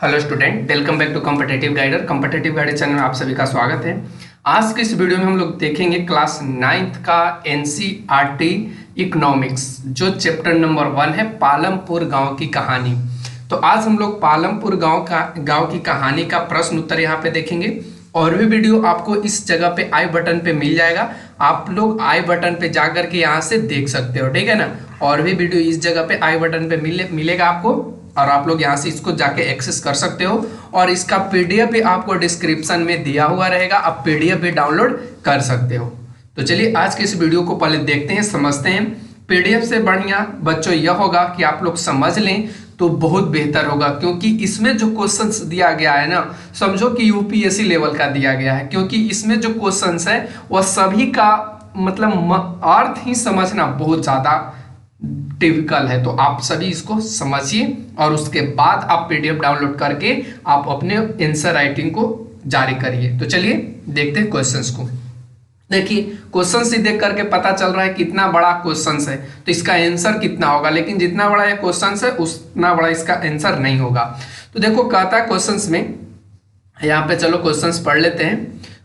Hello student, welcome back to competitive guider. Competitive guider channel में आप सभी का स्वागत है। आज के इस वीडियो में हम लोग देखेंगे क्लास 9th का एनसीईआरटी इकोनॉमिक्स, जो चैप्टर नंबर 1 है पालमपुर गांव की कहानी। तो आज हम लोग पालमपुर गांव की कहानी का प्रश्न उत्तर यहाँ पे देखेंगे। और भी वीडियो आपको इस जगह पे आई बटन पे मिल जाएगा, आप लोग आई बटन पे जाकर के यहाँ से देख सकते हो, ठीक है ना। और भी वीडियो इस जगह पे आई बटन पे मिलेगा आपको, और आप लोग यहाँ से इसको जाके एक्सेस कर सकते हो। और इसका पीडीएफ भी आपको डिस्क्रिप्शन में दिया हुआ रहेगा, आप पीडीएफ भी डाउनलोड कर सकते हो। तो चलिए आज के इस वीडियो को पहले देखते हैं, समझते हैं। पीडीएफ से बढ़िया बच्चों यह होगा कि आप लोग समझ लें तो बहुत बेहतर होगा, क्योंकि इसमें जो क्वेश्चंस दिया गया है ना, समझो कि यूपीएससी लेवल का दिया गया है, क्योंकि इसमें जो क्वेश्चंस है वह सभी का मतलब अर्थ ही समझना बहुत ज्यादा टिपिकल है। तो आप सभी इसको समझिए और उसके बाद आप पीडीएफ डाउनलोड करके आप अपने आंसर राइटिंग को जारी करिए। तो चलिए देखते हैं क्वेश्चंस को। देखिए क्वेश्चन से देख करके पता चल रहा है कितना बड़ा क्वेश्चन है, तो इसका आंसर कितना होगा। लेकिन जितना बड़ा ये क्वेश्चन है उतना बड़ा इसका आंसर नहीं होगा। तो देखो कहता है क्वेश्चंस में, यहाँ पे चलो क्वेश्चंस पढ़ लेते हैं।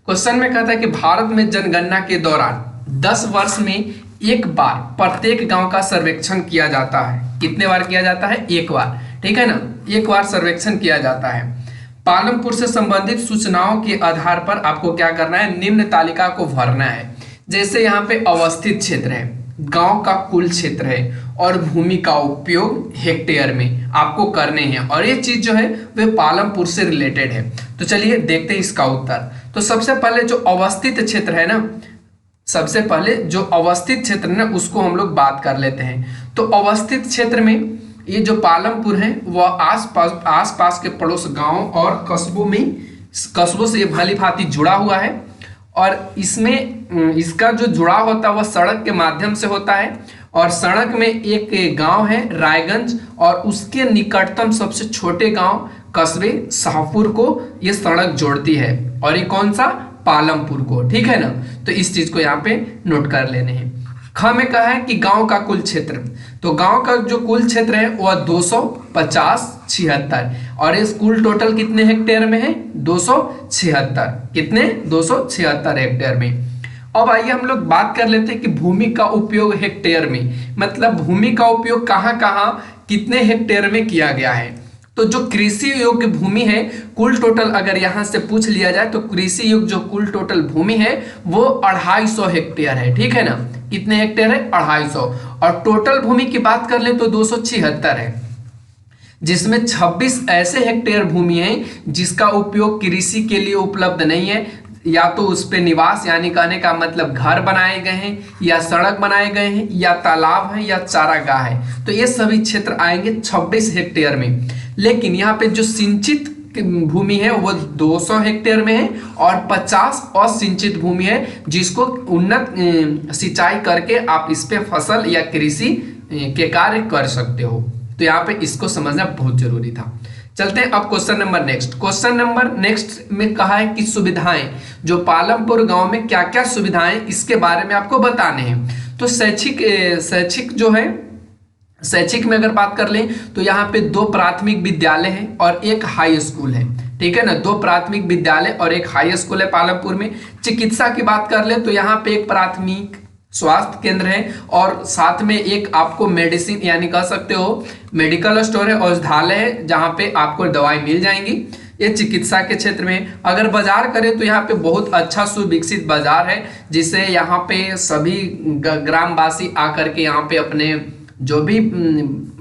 क्वेश्चन में कहता है कि भारत में जनगणना के दौरान 10 वर्ष में एक बार प्रत्येक गांव का सर्वेक्षण किया जाता है। कितने बार किया जाता है? एक बार, ठीक है ना, एक बार सर्वेक्षण किया जाता है। पालमपुर से संबंधित सूचनाओं के आधार पर आपको क्या करना है, निम्न तालिका को भरना है। जैसे यहाँ पे अवस्थित क्षेत्र है, गांव का कुल क्षेत्र है, और भूमि का उपयोग हेक्टेयर में आपको करने हैं। और ये चीज जो है वह पालमपुर से रिलेटेड है। तो चलिए देखते हैं इसका उत्तर। तो सबसे पहले जो अवस्थित क्षेत्र है ना, सबसे पहले जो अवस्थित क्षेत्र है ना उसको हम लोग बात कर लेते हैं। तो अवस्थित क्षेत्र में ये जो पालमपुर है वह आसपास के पड़ोस गांव और कस्बों से ये भली भांति जुड़ा हुआ है। और इसमें इसका जो जुड़ाव होता है वह सड़क के माध्यम से होता है। और सड़क में एक गांव है रायगंज, और उसके निकटतम सबसे छोटे गांव कस्बे शाहपुर को ये सड़क जोड़ती है। और ये कौन सा? पालमपुर को, ठीक है ना। तो इस चीज को यहाँ पे नोट कर लेने हैं। ख में कहा है कि गांव का कुल क्षेत्र, तो गांव का जो कुल क्षेत्र है वह 250-76, और इस कुल टोटल कितने हेक्टेयर में है? 276। कितने? 276 हेक्टेयर में। अब आइए हम लोग बात कर लेते हैं कि भूमि का उपयोग हेक्टेयर में, मतलब भूमि का उपयोग कहाँ कहाँ कितने हेक्टेयर में किया गया है। तो जो कृषि योग्य भूमि है, कुल टोटल अगर यहां से पूछ लिया जाए तो कृषि योग्य जो कुल टोटल भूमि है वो 250 हेक्टेयर है, ठीक है ना। कितने हेक्टेयर है? 250। और टोटल भूमि की बात कर ले तो 276 है, जिसमें 26 ऐसे हेक्टेयर भूमि है जिसका उपयोग कृषि के लिए उपलब्ध नहीं है। या तो उस पे निवास, यानी कहने का मतलब घर बनाए गए हैं, या सड़क बनाए गए हैं, या तालाब है, या चारागाह है। तो ये सभी क्षेत्र आएंगे 26 हेक्टेयर में। लेकिन यहाँ पे जो सिंचित भूमि है वो 200 हेक्टेयर में है, और 50 असिंचित भूमि है जिसको उन्नत सिंचाई करके आप इस पे फसल या कृषि के कार्य कर सकते हो। तो यहाँ पे इसको समझना बहुत जरूरी था। चलते हैं अब question number next. Question number next में कहा है कि सुविधाएं, जो पालमपुर गांव में क्या क्या सुविधाएं इसके बारे में आपको बताने हैं। तो शैक्षिक जो है, शैक्षिक में अगर बात कर लें तो यहाँ पे 2 प्राथमिक विद्यालय हैं और एक हाई स्कूल है, ठीक है ना। 2 प्राथमिक विद्यालय और एक हाई स्कूल है पालमपुर में। चिकित्सा की बात कर ले तो यहाँ पे एक प्राथमिक स्वास्थ्य केंद्र है, और साथ में एक आपको मेडिसिन यानी कह सकते हो मेडिकल स्टोर है, औषधालय है, जहाँ पे आपको दवाई मिल जाएंगी। ये चिकित्सा के क्षेत्र में। अगर बाजार करें तो यहाँ पे बहुत अच्छा सुविकसित बाजार है, जिसे यहाँ पे सभी ग्रामवासी आकर के यहाँ पे अपने जो भी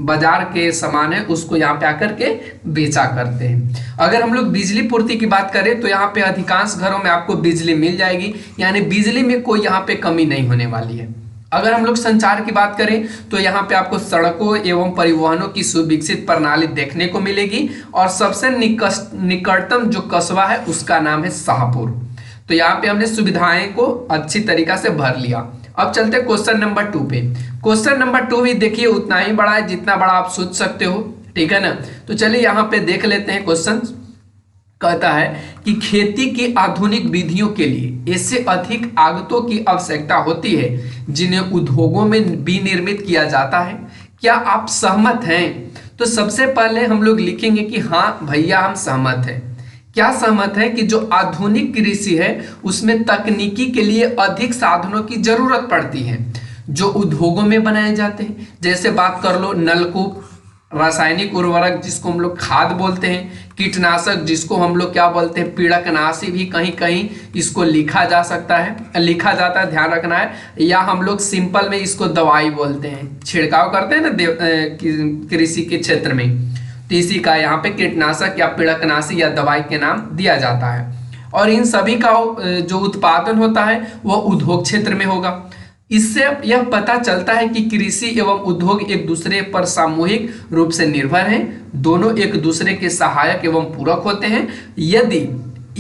बाजार के सामान है उसको यहाँ पे आकर के बेचा करते हैं। अगर हम लोग बिजली पूर्ति की बात करें तो यहाँ पे अधिकांश घरों में आपको बिजली मिल जाएगी, यानी बिजली में कोई यहाँ पे कमी नहीं होने वाली है। अगर हम लोग संचार की बात करें तो यहाँ पे आपको सड़कों एवं परिवहनों की सुविकसित प्रणाली देखने को मिलेगी, और सबसे निकटतम जो कस्बा है उसका नाम है शाहपुर। तो यहाँ पे हमने सुविधाएं को अच्छी तरीका से भर लिया। अब चलते हैं क्वेश्चन नंबर 2 पे। क्वेश्चन नंबर 2 भी देखिए उतना ही बड़ा है जितना बड़ा आप सोच सकते हो, ठीक है ना। तो चलिए यहाँ पे देख लेते हैं। क्वेश्चन कहता है कि खेती की आधुनिक विधियों के लिए इससे अधिक आगतों की आवश्यकता होती है जिन्हें उद्योगों में विनिर्मित किया जाता है। क्या आप सहमत हैं? तो सबसे पहले हम लोग लिखेंगे कि हाँ भैया हम सहमत हैं। क्या सहमत है कि जो आधुनिक कृषि है उसमें तकनीकी के लिए अधिक साधनों की जरूरत पड़ती है जो उद्योगों में बनाए जाते हैं। जैसे बात कर लो नलकूप, रासायनिक उर्वरक जिसको हम लोग खाद बोलते हैं, कीटनाशक जिसको हम लोग क्या बोलते हैं पीड़कनाशी, भी कहीं कहीं इसको लिखा जा सकता है, लिखा जाता है, ध्यान रखना है। या हम लोग सिंपल में इसको दवाई बोलते हैं, छिड़काव करते हैं ना कृषि के क्षेत्र में, तो इसी का यहाँ पे कीटनाशक या पीड़कनाशी या दवाई के नाम दिया जाता है। और इन सभी का जो उत्पादन होता है वह उद्योग क्षेत्र में होगा। इससे यह पता चलता है कि कृषि एवं उद्योग एक दूसरे पर सामूहिक रूप से निर्भर हैं, दोनों एक दूसरे के सहायक एवं पूरक होते हैं। यदि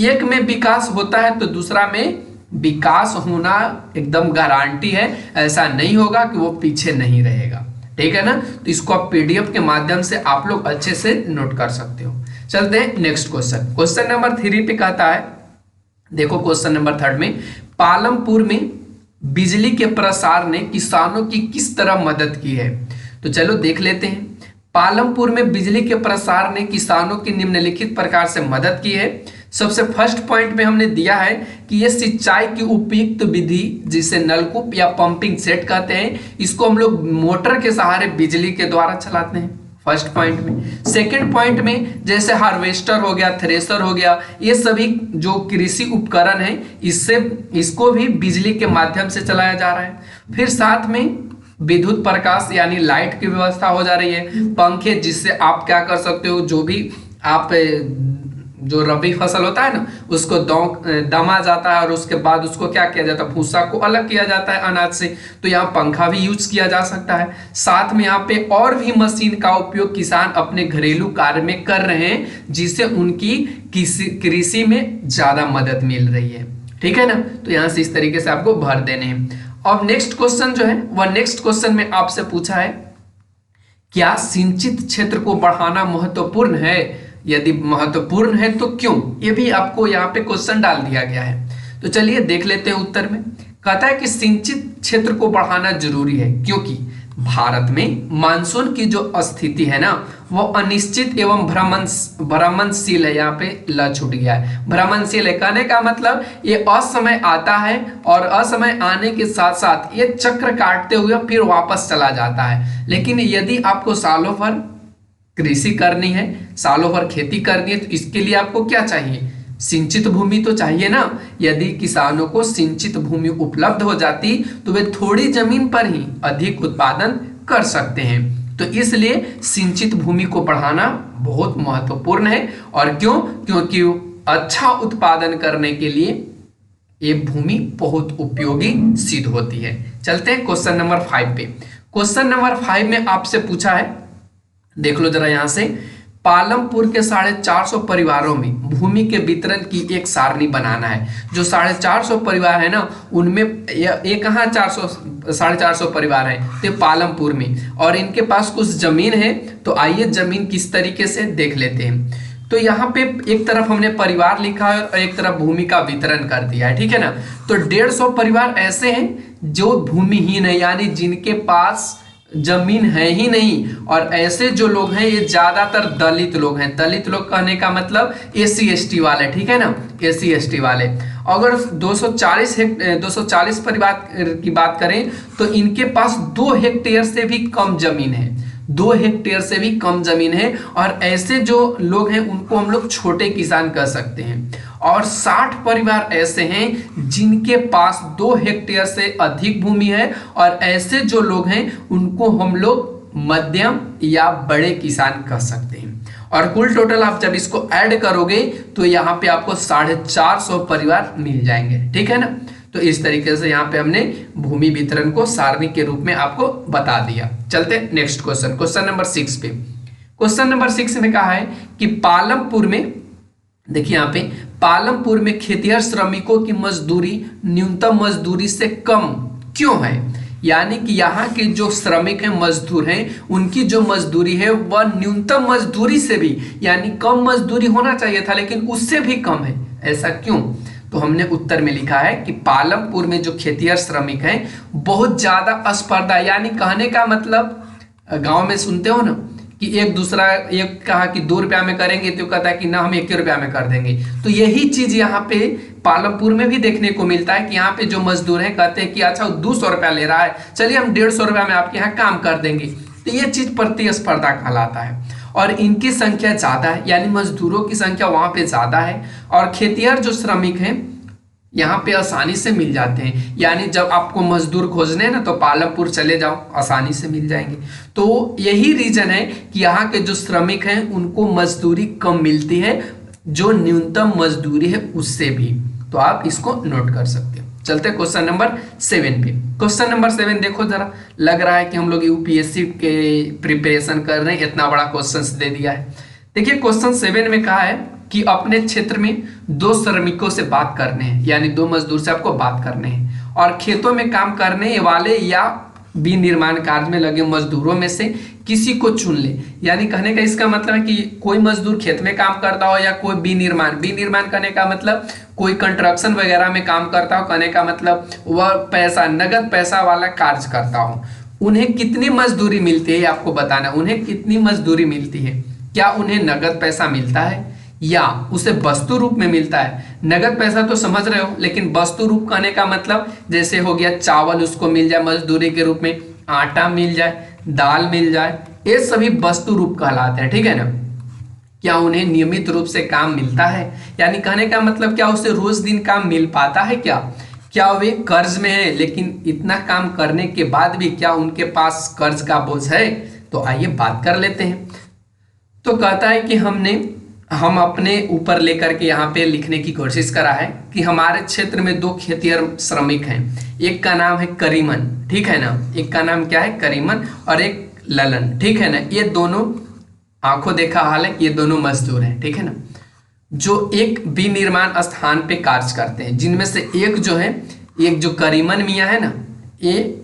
एक में विकास होता है तो दूसरा में विकास होना एकदम गारंटी है, ऐसा नहीं होगा कि वो पीछे नहीं रहेगा। ठीक है ना, तो इसको आप पीडीएफ के माध्यम से आप लोग अच्छे से नोट कर सकते हो। चलते हैं नेक्स्ट क्वेश्चन। क्वेश्चन नंबर 3 पे कहता है, देखो क्वेश्चन नंबर 3 में, पालमपुर में बिजली के प्रसार ने किसानों की किस तरह मदद की है। तो चलो देख लेते हैं। पालमपुर में बिजली के प्रसार ने किसानों की निम्नलिखित प्रकार से मदद की है। सबसे फर्स्ट पॉइंट में हमने दिया है कि ये सिंचाई की उपयुक्त विधि जिसे नलकूप या पंपिंग सेट कहते हैं, इसको हम लोग मोटर के सहारे बिजली के द्वारा चलाते हैं, फर्स्ट पॉइंट में। सेकंड पॉइंट में जैसे हार्वेस्टर हो गया, थ्रेशर हो गया, ये सभी जो कृषि उपकरण है इसको भी बिजली के माध्यम से चलाया जा रहा है। फिर साथ में विद्युत प्रकाश यानी लाइट की व्यवस्था हो जा रही है, पंखे जिससे आप क्या कर सकते हो, जो भी आप जो रबी फसल होता है ना उसको दमा जाता है और उसके बाद उसको क्या किया जाता है, भूसा को अलग किया जाता है अनाज से, तो यहाँ पंखा भी यूज किया जा सकता है। साथ में यहाँ पे और भी मशीन का उपयोग किसान अपने घरेलू कार्य में कर रहे हैं जिससे उनकी कृषि में ज्यादा मदद मिल रही है। ठीक है ना, तो यहाँ से इस तरीके से आपको भर देने हैं। अब नेक्स्ट क्वेश्चन जो है वह नेक्स्ट क्वेश्चन में आपसे पूछा है, क्या सिंचित क्षेत्र को बढ़ाना महत्वपूर्ण है? यदि महत्वपूर्ण है तो क्यों? ये भी आपको यहाँ पे क्वेश्चन डाल दिया गया है। तो चलिए देख लेते हैं उत्तर में। कहता है कि सिंचित क्षेत्र को बढ़ाना जरूरी है क्योंकि भारत में मानसून की जो स्थिति है ना वो अनिश्चित एवं भ्रमणशील है। यहाँ पे ल छूट गया है, भ्रमणशील है कहने का मतलब ये असमय आता है और असमय आने के साथ साथ ये चक्र काटते हुए फिर वापस चला जाता है। लेकिन यदि आपको सालों भर कृषि करनी है, सालों भर खेती करनी है, तो इसके लिए आपको क्या चाहिए? सिंचित भूमि तो चाहिए ना। यदि किसानों को सिंचित भूमि उपलब्ध हो जाती तो वे थोड़ी जमीन पर ही अधिक उत्पादन कर सकते हैं। तो इसलिए सिंचित भूमि को बढ़ाना बहुत महत्वपूर्ण है। और क्यों? क्योंकि अच्छा उत्पादन करने के लिए ये भूमि बहुत उपयोगी सिद्ध होती है। चलते हैं क्वेश्चन नंबर 5 पे। क्वेश्चन नंबर 5 में आपसे पूछा है, देख लो जरा यहाँ से, पालमपुर के 450 परिवारों में भूमि के वितरण की एक सारणी बनाना है। जो 450 परिवार है ना उनमें ये कहाँ 450 परिवार हैं, तो पालमपुर में, और इनके पास कुछ जमीन है। तो आइए जमीन किस तरीके से देख लेते हैं। तो यहाँ पे एक तरफ हमने परिवार लिखा है और एक तरफ भूमि का वितरण कर दिया है। ठीक है ना, तो 150 परिवार ऐसे हैं जो भूमिहीन है, यानी जिनके पास जमीन है ही नहीं। और ऐसे जो लोग हैं ये ज्यादातर दलित लोग हैं। दलित लोग कहने का मतलब एसी एसटी वाले, ठीक है ना, एसी एसटी वाले। अगर 240 परिवार की बात करें तो इनके पास 2 हेक्टेयर से भी कम जमीन है, 2 हेक्टेयर से भी कम जमीन है। और ऐसे जो लोग हैं उनको हम लोग छोटे किसान कह सकते हैं। और 60 परिवार ऐसे हैं जिनके पास 2 हेक्टेयर से अधिक भूमि है। और ऐसे जो लोग हैं उनको हम लोग मध्यम या बड़े किसान कह सकते हैं। और कुल टोटल आप जब इसको ऐड करोगे तो यहाँ पे आपको 450 परिवार मिल जाएंगे। ठीक है ना, तो इस तरीके से यहाँ पे हमने भूमि वितरण को सारणी के रूप में आपको बता दिया। चलते हैं नेक्स्ट क्वेश्चन, क्वेश्चन नंबर 6 पे। क्वेश्चन नंबर 6 में कहा है कि पालमपुर में, देखिए यहाँ पे, पालमपुर में खेतिहर श्रमिकों की मजदूरी न्यूनतम मजदूरी से कम क्यों है? यानी कि यहाँ के जो श्रमिक हैं, मजदूर हैं, उनकी जो मजदूरी है वह न्यूनतम मजदूरी से भी, यानी कम मजदूरी होना चाहिए था लेकिन उससे भी कम है। ऐसा क्यों? तो हमने उत्तर में लिखा है कि पालमपुर में जो खेतिहर श्रमिक हैं बहुत ज्यादा स्पर्धा, यानी कहने का मतलब गांव में सुनते हो ना कि एक दूसरा, एक कहा कि 2 रुपया में करेंगे तो कहता है कि ना हम 1 रुपया में कर देंगे। तो यही चीज यहाँ पे पालमपुर में भी देखने को मिलता है कि यहाँ पे जो मजदूर हैं कहते हैं कि अच्छा वो 200 रुपया ले रहा है, चलिए हम 150 रुपया में आपके यहाँ काम कर देंगे। तो ये चीज प्रतिस्पर्धा कहलाता है। और इनकी संख्या ज्यादा है, यानी मजदूरों की संख्या वहां पे ज्यादा है। और खेतिहर जो श्रमिक हैं यहाँ पे आसानी से मिल जाते हैं, यानी जब आपको मजदूर खोजने हैं ना तो पालमपुर चले जाओ, आसानी से मिल जाएंगे। तो यही रीजन है कि यहाँ के जो श्रमिक हैं उनको मजदूरी कम मिलती है, जो न्यूनतम मजदूरी है उससे भी। तो आप इसको नोट कर सकते हो। चलते क्वेश्चन नंबर 7 पे। क्वेश्चन नंबर 7 देखो जरा, लग रहा है कि हम लोग यूपीएससी के प्रिपरेशन कर रहे हैं, इतना बड़ा क्वेश्चन दे दिया है। देखिए क्वेश्चन 7 में कहा है कि अपने क्षेत्र में 2 श्रमिकों से बात करने हैं, यानी 2 मजदूर से आपको बात करने हैं, और खेतों में काम करने वाले या विनिर्माण कार्य में लगे मजदूरों में से किसी को चुन ले। यानी कहने का इसका मतलब है कि कोई मजदूर खेत में काम करता हो या कोई विनिर्माण करने का मतलब कोई कंस्ट्रक्शन वगैरह में काम करता हो, कहने का मतलब वह पैसा, नगद पैसा वाला कार्य करता हो। उन्हें कितनी मजदूरी मिलती है आपको बताना, उन्हें कितनी मजदूरी मिलती है। क्या उन्हें नगद पैसा मिलता है या उसे वस्तु रूप में मिलता है। नगद पैसा तो समझ रहे हो, लेकिन वस्तु रूप कहने का मतलब जैसे हो गया चावल उसको मिल जाए मजदूरी के रूप में, आटा मिल जाए, दाल मिल जाए, ये सभी वस्तु रूप कहलाते हैं, ठीक है ना। क्या उन्हें नियमित रूप से काम मिलता है, यानी कहने का मतलब क्या उसे रोज दिन काम मिल पाता है, क्या वे कर्ज में है, लेकिन इतना काम करने के बाद भी क्या उनके पास कर्ज का बोझ है। तो आइए बात कर लेते हैं। तो कहता है कि हम अपने ऊपर लेकर के यहाँ पे लिखने की कोशिश करा है कि हमारे क्षेत्र में 2 खेतिहर श्रमिक हैं, एक का नाम है करीमन, ठीक है ना, एक का नाम क्या है करीमन और एक ललन, ठीक है ना। ये दोनों आंखों देखा हाल है, ये दोनों मजदूर हैं, ठीक है ना, जो एक विनिर्माण स्थान पे कार्य करते हैं, जिनमें से एक जो है, एक जो करीमन मियाँ है ना, ये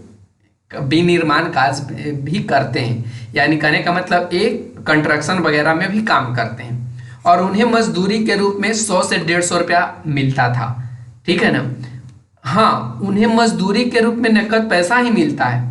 विनिर्माण कार्य भी करते हैं, यानी कहने का मतलब एक कंस्ट्रक्शन वगैरह में भी काम करते हैं, और उन्हें मजदूरी के रूप में 100 से 150 रुपया मिलता था, ठीक है ना। हाँ, उन्हें मजदूरी के रूप में नकद पैसा ही मिलता है।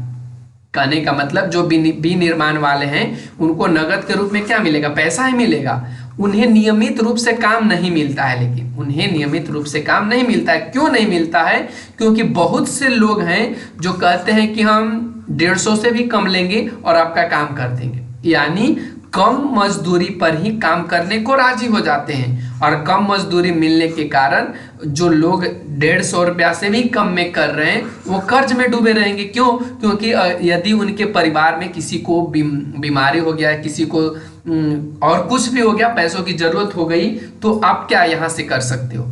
कहने का मतलब जो विनिर्माण वाले हैं उनको नगद के रूप में क्या मिलेगा, पैसा ही मिलेगा। उन्हें नियमित रूप से काम नहीं मिलता है, लेकिन उन्हें नियमित रूप से काम नहीं मिलता है। क्यों नहीं मिलता है? क्योंकि बहुत से लोग हैं जो कहते हैं कि हम 150 से भी कम लेंगे और आपका काम कर देंगे, यानी कम मजदूरी पर ही काम करने को राजी हो जाते हैं। और कम मजदूरी मिलने के कारण जो लोग 150 रुपया से भी कम में कर रहे हैं वो कर्ज में डूबे रहेंगे। क्यों? क्योंकि यदि उनके परिवार में किसी को बीमारी हो गया, किसी को और कुछ भी हो गया, पैसों की जरूरत हो गई, तो आप क्या यहाँ से कर सकते हो,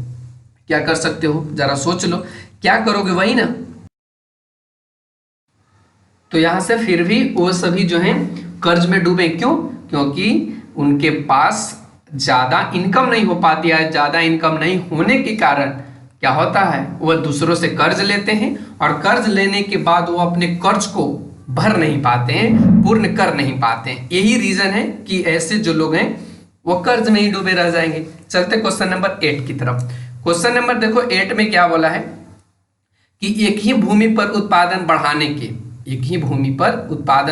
क्या कर सकते हो, जरा सोच लो, क्या करोगे, वही ना। तो यहाँ से फिर भी वो सभी जो हैं कर्ज में डूबे। क्यों? क्योंकि उनके पास ज्यादा इनकम नहीं हो पाती है। ज्यादा इनकम नहीं होने के कारण क्या होता है, वह दूसरों से कर्ज लेते हैं और कर्ज लेने के बाद वो अपने कर्ज को भर नहीं पाते हैं, पूर्ण कर नहीं पाते हैं। यही रीजन है कि ऐसे जो लोग हैं वो कर्ज में ही डूबे रह जाएंगे। चलते क्वेश्चन नंबर 8 की तरफ। क्वेश्चन नंबर देखो 8 में क्या बोला है कि एक ही भूमि पर उत्पादन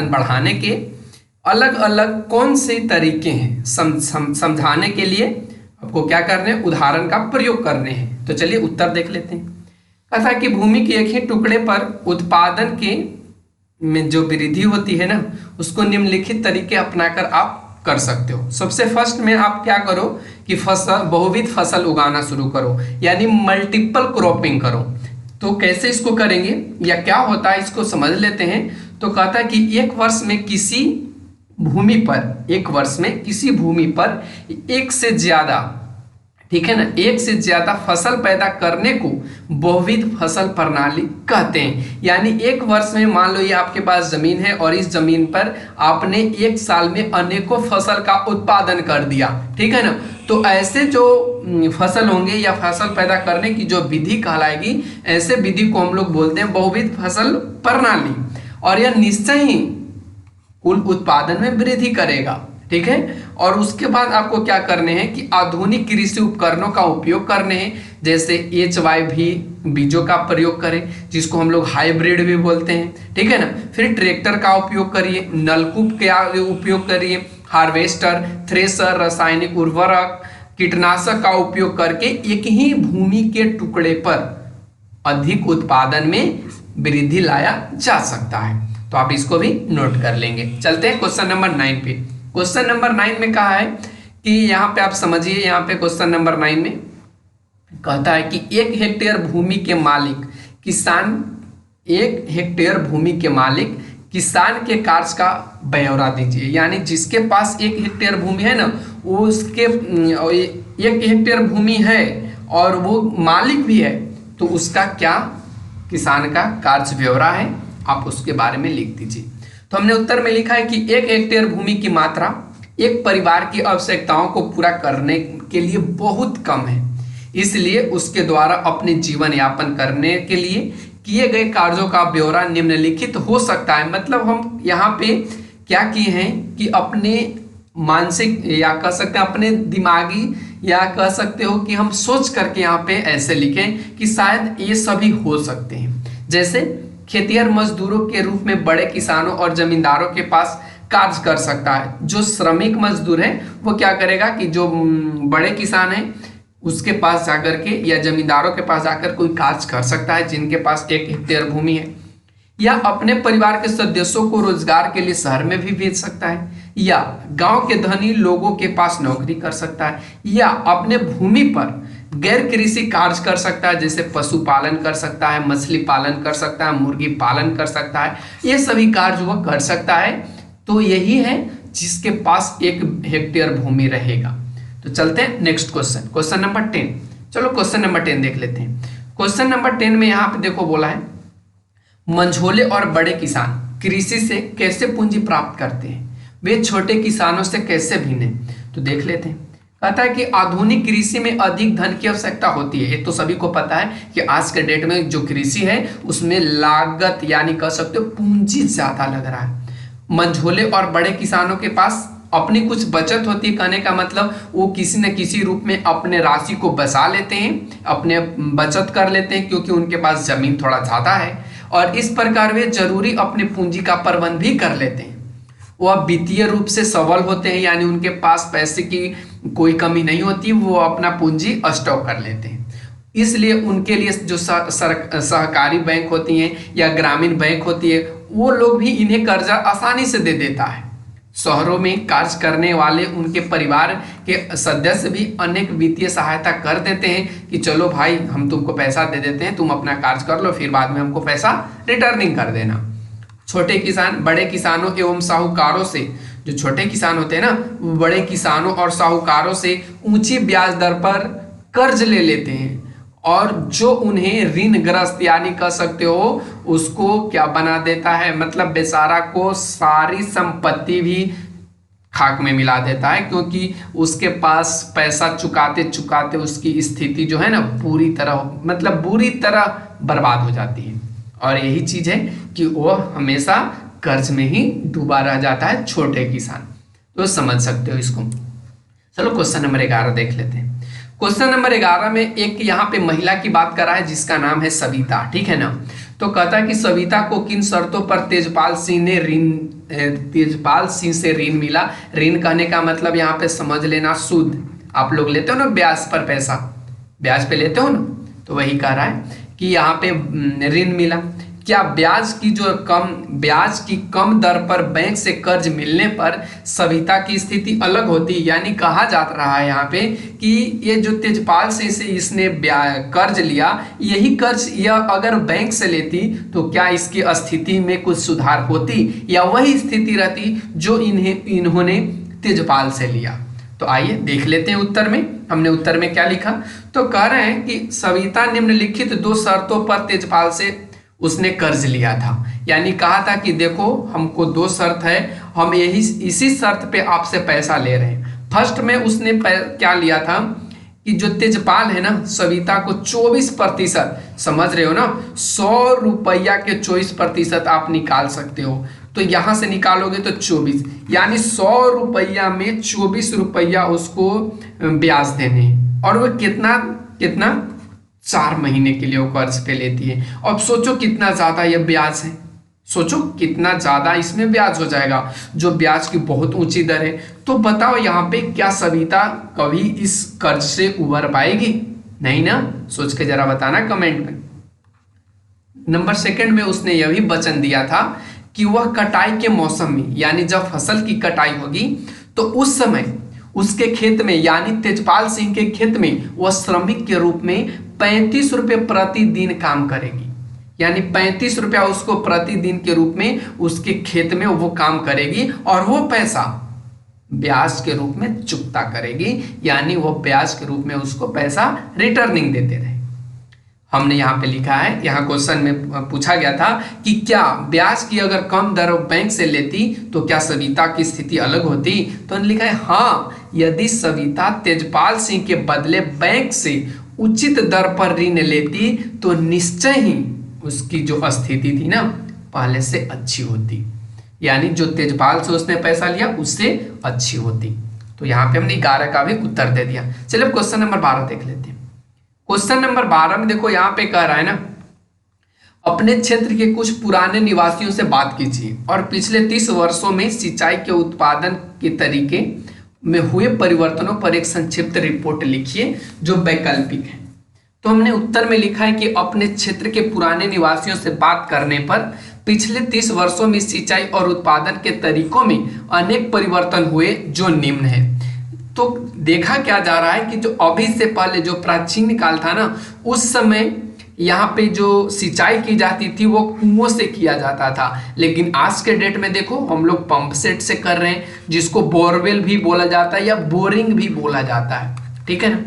बढ़ाने के अलग अलग कौन से तरीके हैं, समझाने के लिए आपको क्या करने हैं, उदाहरण का प्रयोग करने हैं। तो चलिए उत्तर देख लेते हैं। कहा कि भूमि के एक ही टुकड़े पर उत्पादन के में जो वृद्धि होती है ना, उसको निम्नलिखित तरीके अपनाकर आप कर सकते हो। सबसे फर्स्ट में आप क्या करो कि बहुविध फसल उगाना शुरू करो, यानी मल्टीपल क्रॉपिंग करो। तो कैसे इसको करेंगे या क्या होता है इसको समझ लेते हैं। तो कहता है कि एक वर्ष में किसी भूमि पर एक से ज्यादा, ठीक है ना, एक से ज्यादा फसल पैदा करने को बहुविध फसल प्रणाली कहते हैं। यानी एक वर्ष में मान लो ये आपके पास जमीन है और इस जमीन पर आपने एक साल में अनेकों फसल का उत्पादन कर दिया, ठीक है ना। तो ऐसे जो फसल होंगे या फसल पैदा करने की जो विधि कहलाएगी, ऐसे विधि को हम लोग बोलते हैं बहुविध फसल प्रणाली। और यह निश्चय ही कुल उत्पादन में वृद्धि करेगा, ठीक है। और उसके बाद आपको क्या करने हैं कि आधुनिक कृषि उपकरणों का उपयोग करने हैं, जैसे HYV बीजों का प्रयोग करें, जिसको हम लोग हाइब्रिड भी बोलते हैं, ठीक है ना। फिर ट्रैक्टर का उपयोग करिए, नलकूप का उपयोग करिए, हार्वेस्टर, थ्रेसर, रासायनिक उर्वरक, कीटनाशक का उपयोग करके एक ही भूमि के टुकड़े पर अधिक उत्पादन में वृद्धि लाया जा सकता है। तो आप इसको भी नोट कर लेंगे। चलते हैं क्वेश्चन नंबर 9 पे। क्वेश्चन नंबर 9 में कहा है कि यहाँ पे आप समझिए, यहाँ पे क्वेश्चन नंबर 9 में कहता है कि 1 हेक्टेयर भूमि के मालिक किसान 1 हेक्टेयर भूमि के मालिक किसान के कार्य का ब्यौरा दीजिए। यानी जिसके पास 1 हेक्टेयर भूमि है ना, उसके 1 हेक्टेयर भूमि है और वो मालिक भी है, तो उसका क्या किसान का कार्य ब्यौरा है, आप उसके बारे में लिख दीजिए। तो हमने उत्तर में लिखा है कि 1 हेक्टेयर भूमि की मात्रा एक परिवार की आवश्यकताओं को पूरा करने के लिए बहुत कम है, इसलिए उसके द्वारा अपने जीवन यापन करने के लिए किए गए कार्यों का ब्यौरा निम्नलिखित हो सकता है। मतलब हम यहाँ पे क्या किए हैं कि अपने मानसिक या कह सकते हैं अपने दिमागी या कह सकते हो कि हम सोच करके यहाँ पे ऐसे लिखें कि शायद ये सभी हो सकते हैं। जैसे खेतिहर मजदूरों के रूप में बड़े किसानों और जमींदारों के पास कार्य कर सकता है। जो श्रमिक मजदूर है वो क्या करेगा कि जो बड़े किसान है उसके पास जाकर के या जमींदारों के पास जाकर कोई कार्य कर सकता है जिनके पास 1 हेक्टेयर भूमि है, या अपने परिवार के सदस्यों को रोजगार के लिए शहर में भी भेज सकता है, या गांव के धनी लोगों के पास नौकरी कर सकता है, या अपने भूमि पर गैर कृषि कार्य कर सकता है, जैसे पशुपालन कर सकता है, मछली पालन कर सकता है, मुर्गी पालन कर सकता है। ये सभी कार्य वह कर सकता है। तो यही है जिसके पास 1 हेक्टेयर भूमि रहेगा। तो चलते हैं नेक्स्ट क्वेश्चन, क्वेश्चन नंबर 10। चलो क्वेश्चन नंबर 10 देख लेते हैं। क्वेश्चन नंबर 10 में यहाँ पे देखो बोला है, मंझोले और बड़े किसान कृषि से कैसे पूंजी प्राप्त करते हैं, वे छोटे किसानों से कैसे भिन्न हैं। तो देख लेते हैं। कहता है कि आधुनिक कृषि में अधिक धन की आवश्यकता होती है। ये तो सभी को पता है कि आज के डेट में जो कृषि है उसमें लागत यानी कह सकते हो पूंजी ज्यादा लग रहा है। मंझोले और बड़े किसानों के पास अपनी कुछ बचत होती है, कहने का मतलब वो किसी न किसी रूप में अपने राशि को बचा लेते हैं, अपने बचत कर लेते हैं, क्योंकि उनके पास जमीन थोड़ा ज्यादा है और इस प्रकार वे जरूरी अपने पूंजी का प्रबंध भी कर लेते हैं। वह वित्तीय रूप से सबल होते हैं, यानी उनके पास पैसे की कोई कमी नहीं होती, वो अपना पूंजी स्टॉक कर लेते हैं। इसलिए उनके लिए जो सहकारी बैंक होती हैं या ग्रामीण बैंक होती है, वो लोग भी इन्हें कर्जा आसानी से दे देता है। शहरों में कार्य करने वाले उनके परिवार के सदस्य भी अनेक वित्तीय सहायता कर देते हैं कि चलो भाई हम तुमको पैसा दे देते हैं, तुम अपना कार्य कर लो, फिर बाद में हमको पैसा रिटर्निंग कर देना। छोटे किसान बड़े किसानों एवं साहूकारों से, जो छोटे किसान होते हैं ना, बड़े किसानों और साहूकारों से ऊंची ब्याज दर पर कर्ज ले लेते हैं और जो उन्हें ऋणग्रस्त यानी कह सकते हो उसको क्या बना देता है, मतलब बेचारा को सारी संपत्ति भी खाक में मिला देता है, क्योंकि उसके पास पैसा चुकाते चुकाते उसकी स्थिति जो है ना पूरी तरह बर्बाद हो जाती है। और यही चीज है कि वह हमेशा कर्ज में ही डूबा रह जाता है छोटे किसान। तो समझ सकते हो इसको। चलो क्वेश्चन नंबर 11 देख लेते हैं। क्वेश्चन नंबर 11 में एक यहाँ पे महिला की बात कर रहा है जिसका नाम है सविता, ठीक है ना। तो कहता है कि सविता को किन शर्तों पर तेजपाल सिंह से ऋण मिला। ऋण कहने का मतलब यहाँ पे समझ लेना सूद, आप लोग लेते हो ना ब्याज पर पैसा, ब्याज पे लेते हो ना, तो वही कह रहा है कि यहाँ पे ऋण मिला। क्या ब्याज की कम दर पर बैंक से कर्ज मिलने पर सविता की स्थिति अलग होती, यानी कहा जा रहा है यहाँ पे कि ये जो तेजपाल सिंह से इसने कर्ज लिया, यही कर्ज यह अगर बैंक से लेती तो क्या इसकी स्थिति में कुछ सुधार होती या वही स्थिति रहती जो इन्होंने तेजपाल से लिया। तो आइए देख लेते हैं उत्तर में। हमने उत्तर में क्या लिखा, तो कह रहे हैं कि सविता निम्नलिखित 2 शर्तों पर तेजपाल से उसने कर्ज लिया था। यानी कहा था कि देखो हमको 2 शर्त है, हम इसी शर्त पे आपसे पैसा ले रहे हैं। फर्स्ट में उसने क्या लिया था कि जो तेजपाल है ना, सविता को 24%, समझ रहे हो ना, 100 रुपया के 24% आप निकाल सकते हो। तो यहां से निकालोगे तो 24, यानी 100 रुपया में 24 रुपया उसको ब्याज देने हैं। और वो कितना कितना 4 महीने के लिए वो कर्ज पे लेती है। अब सोचो कितना ज्यादा ये ब्याज है, सोचो कितना ज्यादा इसमें ब्याज हो जाएगा, जो ब्याज की बहुत ऊंची दर है। तो बताओ यहाँ पे क्या सविता कभी इस कर्ज से उबर पाएगी? नहीं ना, सोच के जरा बताना कमेंट में। नंबर सेकंड में उसने यह भी वचन दिया था कि वह कटाई के मौसम में, यानी जब फसल की कटाई होगी तो उस समय उसके खेत में, यानी तेजपाल सिंह के खेत में वह श्रमिक के रूप में 35 रुपये प्रतिदिन काम करेगी। यानी 35 रुपया उसको प्रतिदिन के रूप में उसके खेत में वो काम करेगी और वो पैसा ब्याज के रूप में चुकता करेगी, यानी वो ब्याज के रूप में उसको पैसा रिटर्निंग देते रहे। हमने यहाँ पे लिखा है, यहाँ क्वेश्चन में पूछा गया था कि क्या ब्याज की अगर कम दर बैंक से लेती तो क्या सविता की स्थिति अलग होती? तो हमने लिखा है हाँ, यदि सविता तेजपाल सिंह के बदले बैंक से उचित दर पर ऋण लेती तो निश्चय ही उसकी जो स्थिति थी ना पहले से अच्छी होती, यानी जो तेजपाल से उसने पैसा लिया उससे अच्छी होती। तो यहाँ पे हमने 11 का भी उत्तर दे दिया। चलिए क्वेश्चन नंबर 12 देख लेते हैं। क्वेश्चन नंबर 12 में देखो यहाँ पे कह रहा है ना, अपने क्षेत्र के कुछ पुराने निवासियों से बात कीजिए और पिछले 30 वर्षों में सिंचाई के उत्पादन के तरीके में हुए परिवर्तनों पर एक संक्षिप्त रिपोर्ट लिखिए जो वैकल्पिक है। तो हमने उत्तर में लिखा है कि अपने क्षेत्र के पुराने निवासियों से बात करने पर पिछले 30 वर्षों में सिंचाई और उत्पादन के तरीकों में अनेक परिवर्तन हुए जो निम्न है। तो देखा क्या जा रहा है कि जो अभी से पहले जो प्राचीन काल था ना, उस समय यहाँ पे जो सिंचाई की जाती थी वो कुओं से किया जाता था, लेकिन आज के डेट में देखो हम लोग पंप सेट से कर रहे हैं, जिसको बोरवेल भी बोला जाता है या बोरिंग भी बोला जाता है। ठीक है ना।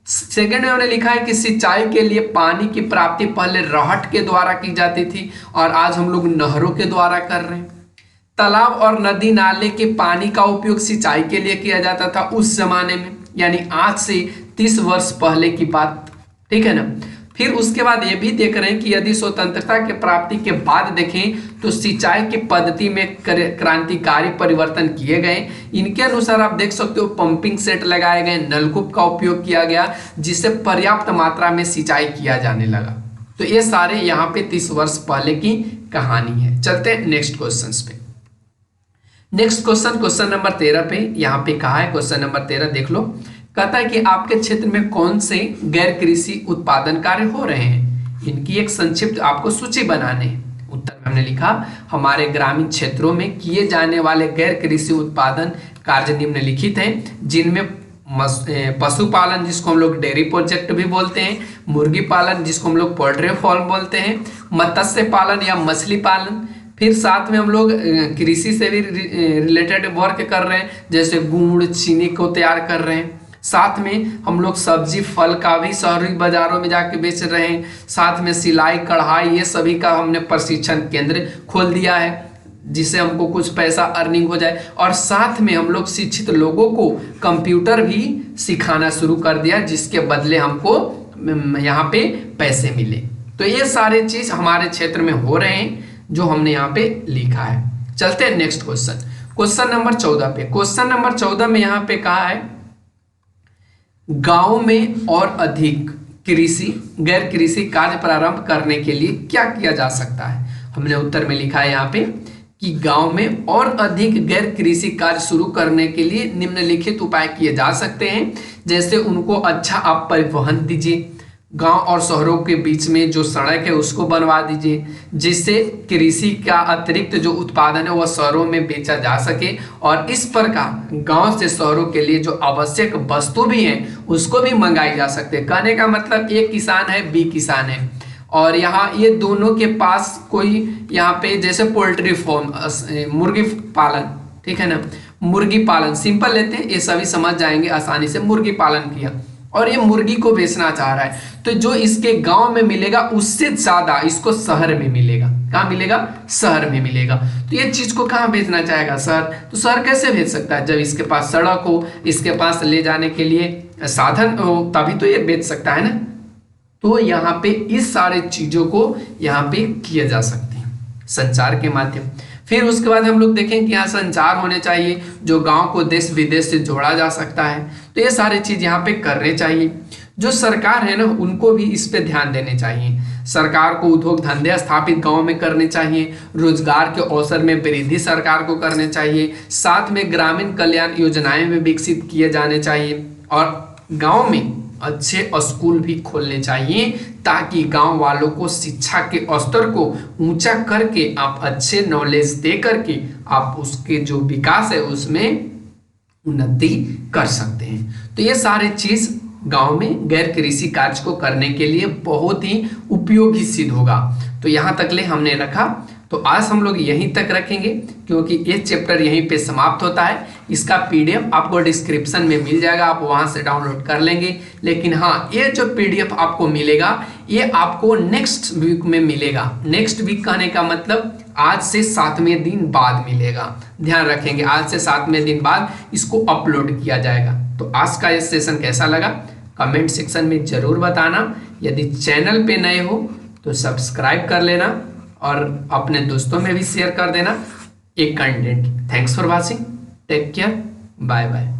सेकेंड में हमने लिखा है कि सिंचाई के लिए पानी की प्राप्ति पहले रहट के द्वारा की जाती थी और आज हम लोग नहरों के द्वारा कर रहे हैं। तालाब और नदी नाले के पानी का उपयोग सिंचाई के लिए किया जाता था उस जमाने में, यानी आज से 30 वर्ष पहले की बात। ठीक है ना। फिर उसके बाद ये भी देख रहे हैं कि यदि स्वतंत्रता के प्राप्ति के बाद देखें तो सिंचाई की पद्धति में क्रांतिकारी परिवर्तन किए गए। इनके अनुसार आप देख सकते हो पंपिंग सेट लगाए गए, नलकूप का उपयोग किया गया जिससे पर्याप्त मात्रा में सिंचाई किया जाने लगा। तो ये सारे यहाँ पे 30 वर्ष पहले की कहानी है। चलते हैं नेक्स्ट क्वेश्चन पे। नेक्स्ट क्वेश्चन नंबर 13 पे यहाँ पे कहा है, क्वेश्चन नंबर 13 देख लो। कहता है कि आपके क्षेत्र में कौन से गैर कृषि उत्पादन कार्य हो रहे हैं, इनकी एक संक्षिप्त आपको सूची बनाने हैं। उत्तर में हमने लिखा हमारे ग्रामीण क्षेत्रों में किए जाने वाले गैर कृषि उत्पादन कार्य निम्नलिखित हैं, जिनमें पशुपालन जिसको हम लोग डेयरी प्रोजेक्ट भी बोलते हैं, मुर्गी पालन जिसको हम लोग पोल्ट्री फार्म बोलते हैं, मत्स्य पालन या मछली पालन, फिर साथ में हम लोग कृषि से भी रिलेटेड वर्क कर रहे हैं, जैसे गुड़ चीनी को तैयार कर रहे हैं। साथ में हम लोग सब्जी फल का भी शहरी बाजारों में जाके बेच रहे हैं। साथ में सिलाई कढ़ाई ये सभी का हमने प्रशिक्षण केंद्र खोल दिया है जिससे हमको कुछ पैसा अर्निंग हो जाए। और साथ में हम लोग शिक्षित लोगों को कंप्यूटर भी सिखाना शुरू कर दिया जिसके बदले हमको यहाँ पे पैसे मिले। तो ये सारे चीज हमारे क्षेत्र में हो रहे हैं जो हमने यहाँ पे लिखा है। चलते हैं नेक्स्ट क्वेश्चन नंबर 14 पे। क्वेश्चन नंबर 14 में यहाँ पे कहा है गांव में और अधिक गैर कृषि कार्य प्रारंभ करने के लिए क्या किया जा सकता है। हमने उत्तर में लिखा है यहाँ पे कि गांव में और अधिक गैर कृषि कार्य शुरू करने के लिए निम्नलिखित उपाय किए जा सकते हैं। जैसे उनको अच्छा आप परिवहन दीजिए, गांव और शहरों के बीच में जो सड़क है उसको बनवा दीजिए जिससे कृषि का अतिरिक्त जो उत्पादन है वह शहरों में बेचा जा सके। और इस प्रकार गांव से शहरों के लिए जो आवश्यक वस्तु भी हैं उसको भी मंगाई जा सकते हैं। कहने का मतलब एक किसान है, बी किसान है और यहाँ ये दोनों के पास कोई यहाँ पे जैसे पोल्ट्री फार्म, मुर्गी पालन, ठीक है ना, मुर्गी पालन सिंपल लेते हैं, ये सभी समझ जाएंगे आसानी से। मुर्गी पालन किया और ये मुर्गी को बेचना चाह रहा है तो जो इसके गांव में मिलेगा उससे ज्यादा इसको शहर में मिलेगा। कहाँ मिलेगा? शहर में मिलेगा। तो ये चीज को कहाँ बेचना चाहेगा? शहर। तो शहर कैसे बेच सकता है? जब इसके पास सड़क हो, इसके पास ले जाने के लिए साधन हो, तभी तो ये बेच सकता है ना। तो यहाँ पे इस सारे चीजों को यहाँ पे किया जा सकते हैं संचार के माध्यम। फिर उसके बाद हम लोग देखें कि यहाँ संचार होने चाहिए, जो गांव को देश विदेश से जोड़ा जा सकता है। तो ये सारी चीज यहाँ पे करने चाहिए। जो सरकार है ना, उनको भी इस पे ध्यान देने चाहिए। सरकार को उद्योग धंधे स्थापित गांव में करने चाहिए, रोजगार के अवसर में वृद्धि सरकार को करने चाहिए, साथ में ग्रामीण कल्याण योजनाएं भी विकसित किए जाने चाहिए, और गांव में अच्छे स्कूल भी खोलने चाहिए ताकि गांव वालों को शिक्षा के स्तर को ऊंचा करके आप अच्छे नॉलेज दे करके आप उसके जो विकास है उसमें उन्नति कर सकते हैं। तो ये सारे चीज गांव में गैर कृषि कार्य को करने के लिए बहुत ही उपयोगी सिद्ध होगा। तो यहाँ तक ले हमने रखा। तो आज हम लोग यहीं तक रखेंगे क्योंकि ये चैप्टर यहीं पे समाप्त होता है। इसका पीडीएफ आपको डिस्क्रिप्शन में मिल जाएगा, आप वहां से डाउनलोड कर लेंगे। लेकिन हाँ, ये जो पीडीएफ आपको मिलेगा ये आपको नेक्स्ट वीक में मिलेगा। नेक्स्ट वीक कहने का मतलब आज से 7वें दिन बाद मिलेगा। ध्यान रखेंगे, आज से 7वें दिन बाद इसको अपलोड किया जाएगा। तो आज का ये सेशन कैसा लगा कमेंट सेक्शन में जरूर बताना। यदि चैनल पे नए हो तो सब्सक्राइब कर लेना और अपने दोस्तों में भी शेयर कर देना एक content. Thanks for watching, take care, bye bye.